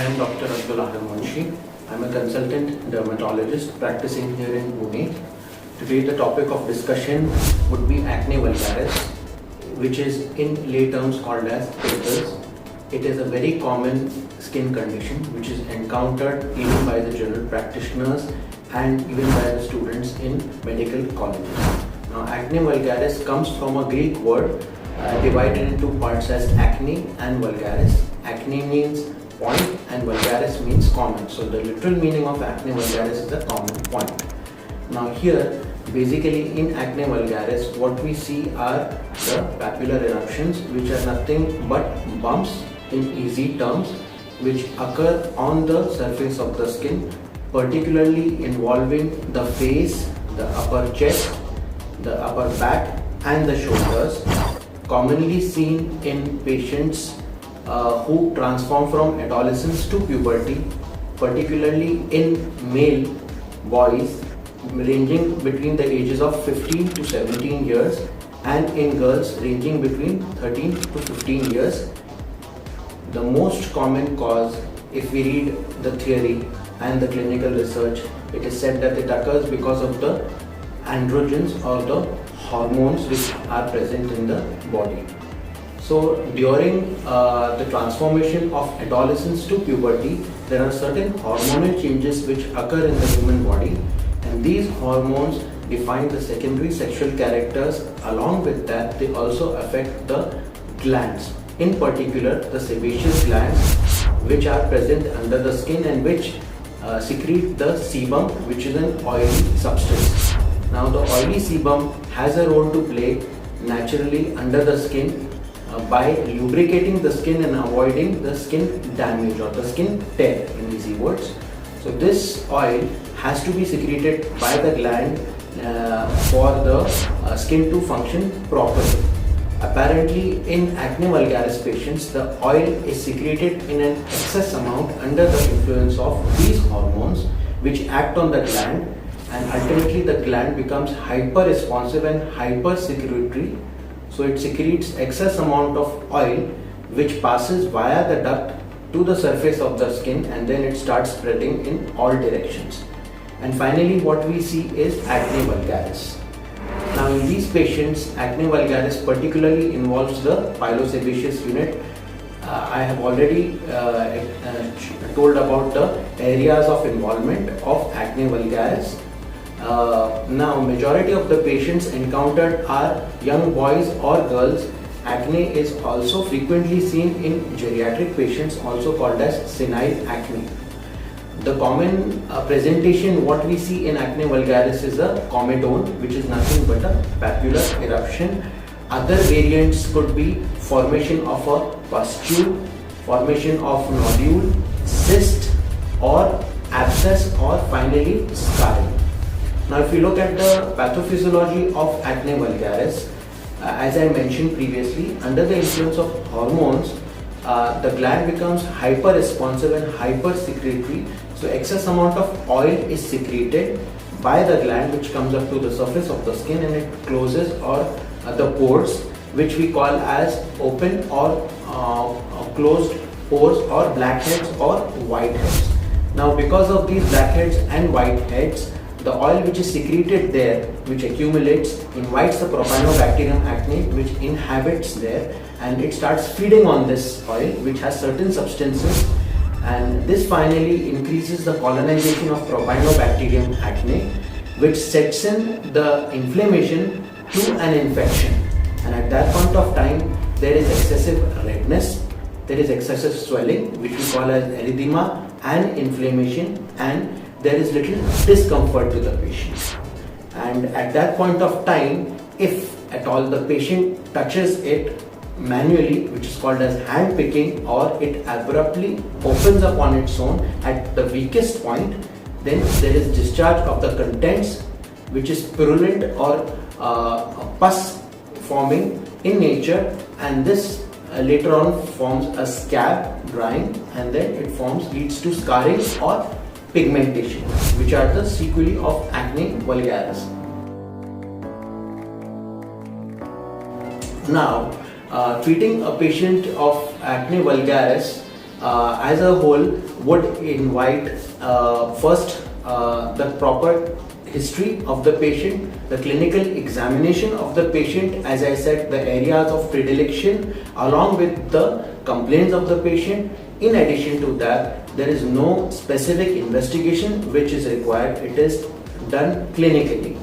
I am Dr. Abdul Ahram Munshi. I am a consultant dermatologist practicing here in Pune. Today the topic of discussion would be acne vulgaris, which is in lay terms called as pimples. It is a very common skin condition which is encountered even by the general practitioners and even by the students in medical colleges. Now, acne vulgaris comes from a Greek word divided into parts as acne and vulgaris. Acne means point and vulgaris means common. So the literal meaning of acne vulgaris is a common point. Now here, basically in acne vulgaris, what we see are the papular eruptions, which are nothing but bumps in easy terms, which occur on the surface of the skin, particularly involving the face, the upper chest, the upper back and the shoulders, commonly seen in patients who transform from adolescence to puberty, particularly in male boys ranging between the ages of 15 to 17 years and in girls ranging between 13 to 15 years. The most common cause, if we read the theory and the clinical research, it is said that it occurs because of the androgens or the hormones which are present in the body. So during the transformation of adolescence to puberty, there are certain hormonal changes which occur in the human body, and these hormones define the secondary sexual characters. Along with that, they also affect the glands, in particular the sebaceous glands, which are present under the skin and which secrete the sebum, which is an oily substance. Now the oily sebum has a role to play naturally under the skin by lubricating the skin and avoiding the skin damage or the skin tear, in easy words. So this oil has to be secreted by the gland for the skin to function properly. Apparently in acne vulgaris patients, the oil is secreted in an excess amount under the influence of these hormones which act on the gland, and ultimately the gland becomes hyper responsive and hyper secretory. So it secretes excess amount of oil which passes via the duct to the surface of the skin, and then it starts spreading in all directions. And finally what we see is acne vulgaris. Now in these patients, acne vulgaris particularly involves the pilosebaceous unit. I have already told about the areas of involvement of acne vulgaris. Now majority of the patients encountered are young boys or girls. Acne is also frequently seen in geriatric patients, also called as senile acne. The common presentation what we see in acne vulgaris is a comedone, which is nothing but a papular eruption. Other variants could be formation of a pustule, formation of nodule, cyst or abscess, or finally scarring. Now if you look at the pathophysiology of acne vulgaris, as I mentioned previously, under the influence of hormones, the gland becomes hyper responsive and hyper secretory. So excess amount of oil is secreted by the gland which comes up to the surface of the skin, and it closes or the pores, which we call as open or closed pores or blackheads or whiteheads. Now because of these blackheads and whiteheads, the oil which is secreted there, which accumulates, invites the Propionibacterium acne which inhabits there, and it starts feeding on this oil which has certain substances, and this finally increases the colonization of Propionibacterium acne, which sets in the inflammation to an infection. And at that point of time, there is excessive redness, there is excessive swelling which we call as erythema and inflammation, and there is little discomfort to the patient. And at that point of time, if at all the patient touches it manually, which is called as hand picking, or it abruptly opens up on its own at the weakest point, then there is discharge of the contents which is purulent or pus forming in nature, and this later on forms a scab drying, and then it leads to scarring or pigmentation, which are the sequelae of acne vulgaris. Now, treating a patient of acne vulgaris as a whole, would invite first the proper history of the patient, the clinical examination of the patient, as I said, the areas of predilection along with the complaints of the patient. In addition to that, there is no specific investigation which is required. It is done clinically.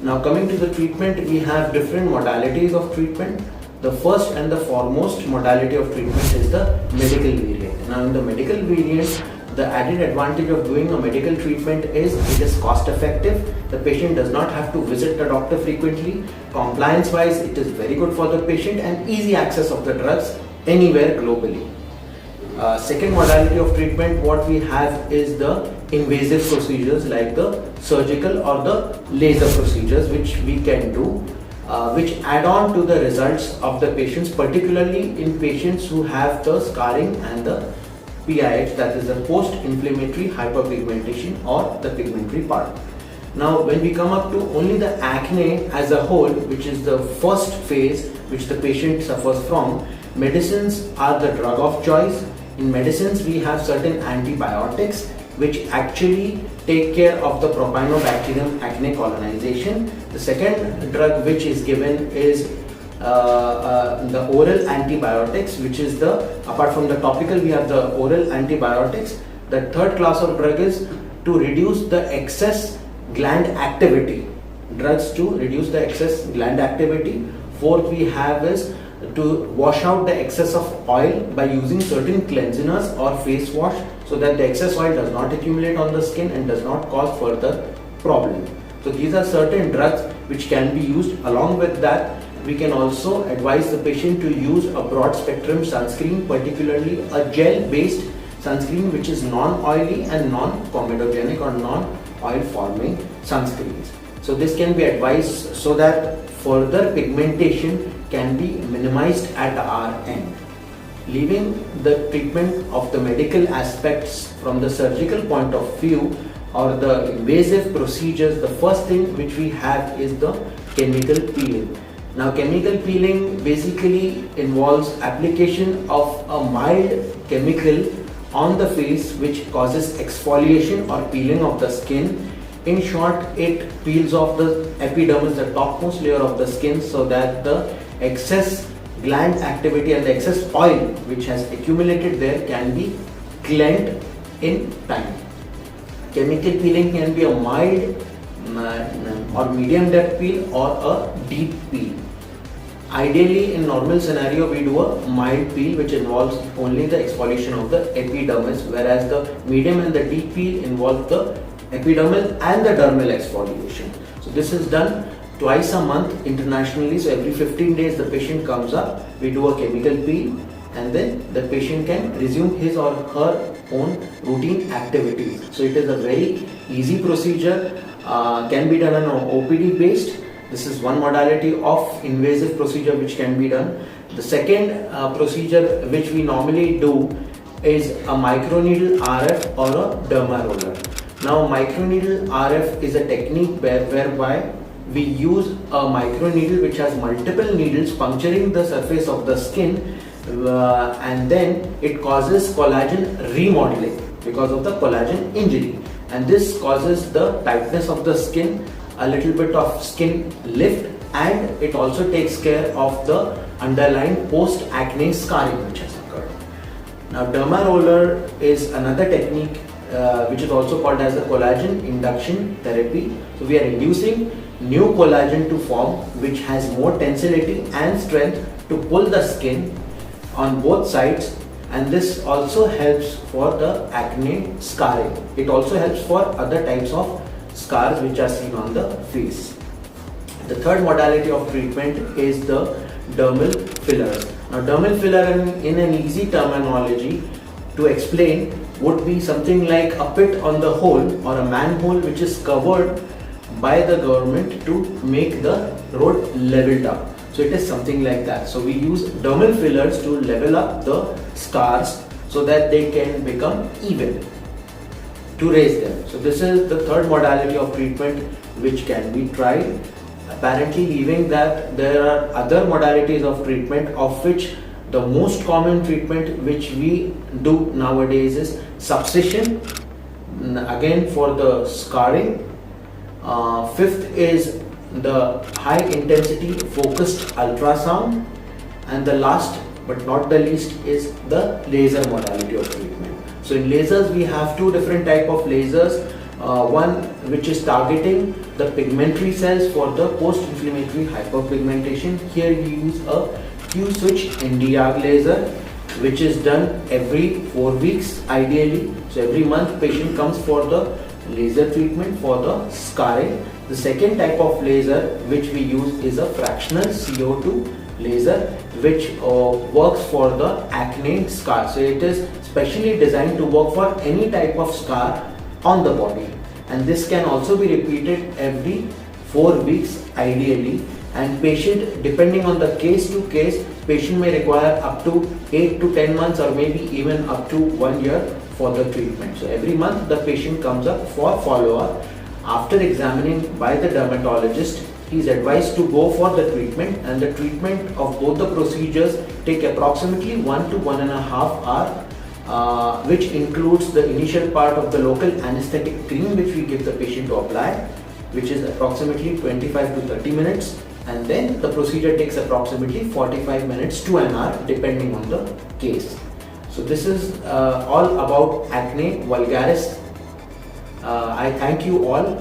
Now coming to the treatment, we have different modalities of treatment. The first and the foremost modality of treatment is the medical variant. Now in the medical variant, the added advantage of doing a medical treatment is it is cost effective. The patient does not have to visit the doctor frequently. Compliance wise, it is very good for the patient and easy access of the drugs anywhere globally. Second modality of treatment, what we have is the invasive procedures like the surgical or the laser procedures, which we can do, which add on to the results of the patients, particularly in patients who have the scarring and the PIH, that is the post-inflammatory hyperpigmentation or the pigmentary part. Now when we come up to only the acne as a whole, which is the first phase which the patient suffers from, medicines are the drug of choice. In medicines, we have certain antibiotics which actually take care of the Propionibacterium acne colonization. The second drug which is given is the oral antibiotics, which is apart from the topical, we have the oral antibiotics. The third class of drug is to reduce the excess gland activity, drugs to reduce the excess gland activity. Fourth we have is to wash out the excess of oil by using certain cleansers or face wash, so that the excess oil does not accumulate on the skin and does not cause further problem. So these are certain drugs which can be used. Along with that, we can also advise the patient to use a broad spectrum sunscreen, particularly a gel based sunscreen which is non-oily and non-comedogenic or non-oil forming sunscreens. So this can be advised so that further pigmentation can be minimized at our end. Leaving the treatment of the medical aspects from the surgical point of view or the invasive procedures, the first thing which we have is the chemical peeling. Now chemical peeling basically involves application of a mild chemical on the face which causes exfoliation or peeling of the skin. In short, it peels off the epidermis, the topmost layer of the skin, so that the excess gland activity and the excess oil which has accumulated there can be cleansed in time. Chemical peeling can be a mild or medium depth peel or a deep peel. Ideally, in normal scenario, we do a mild peel which involves only the exfoliation of the epidermis, whereas the medium and the deep peel involve the epidermal and the dermal exfoliation. So this is done twice a month internationally. So every 15 days the patient comes up, we do a chemical peel, and then the patient can resume his or her own routine activities. So it is a very easy procedure, can be done on OPD based. This is one modality of invasive procedure which can be done. The second procedure which we normally do is a microneedle RF or a derma roller. Now microneedle RF is a technique whereby we use a microneedle which has multiple needles puncturing the surface of the skin, and then it causes collagen remodeling because of the collagen injury, and this causes the tightness of the skin, a little bit of skin lift, and it also takes care of the underlying post-acne scarring which has occurred. Now derma roller is another technique which is also called as the collagen induction therapy. So we are inducing new collagen to form which has more tensility and strength to pull the skin on both sides, and this also helps for the acne scarring. It also helps for other types of scars which are seen on the face. The third modality of treatment is the dermal fillers. Now dermal filler in an easy terminology to explain would be something like a pit on the hole or a manhole which is covered by the government to make the road leveled up. So it is something like that. So we use dermal fillers to level up the scars so that they can become even, to raise them. So this is the third modality of treatment which can be tried. Apparently, leaving that, there are other modalities of treatment of which The most common treatment which we do nowadays is subcision, again for the scarring. Fifth is the high intensity focused ultrasound, and the last but not the least is the laser modality of treatment. So in lasers we have two different type of lasers. One which is targeting the pigmentary cells for the post-inflammatory hyperpigmentation. Here we use a Q-switch Nd:YAG laser, which is done every 4 weeks ideally. So every month patient comes for the laser treatment for the scarring. The second type of laser which we use is a fractional CO2 laser, which works for the acne scar. So it is specially designed to work for any type of scar on the body, and this can also be repeated every 4 weeks ideally. And patient, depending on the case to case, patient may require up to 8 to 10 months or maybe even up to 1 year for the treatment. So every month the patient comes up for follow-up. After examining by the dermatologist, he is advised to go for the treatment, and the treatment of both the procedures take approximately 1 to 1.5 hours, which includes the initial part of the local anesthetic cream which we give the patient to apply, which is approximately 25 to 30 minutes, and then the procedure takes approximately 45 minutes to an hour depending on the case. So this is all about acne vulgaris. I thank you all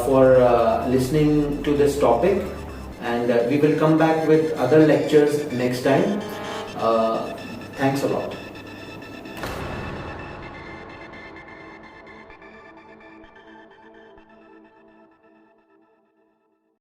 for listening to this topic, and we will come back with other lectures next time. Thanks a lot.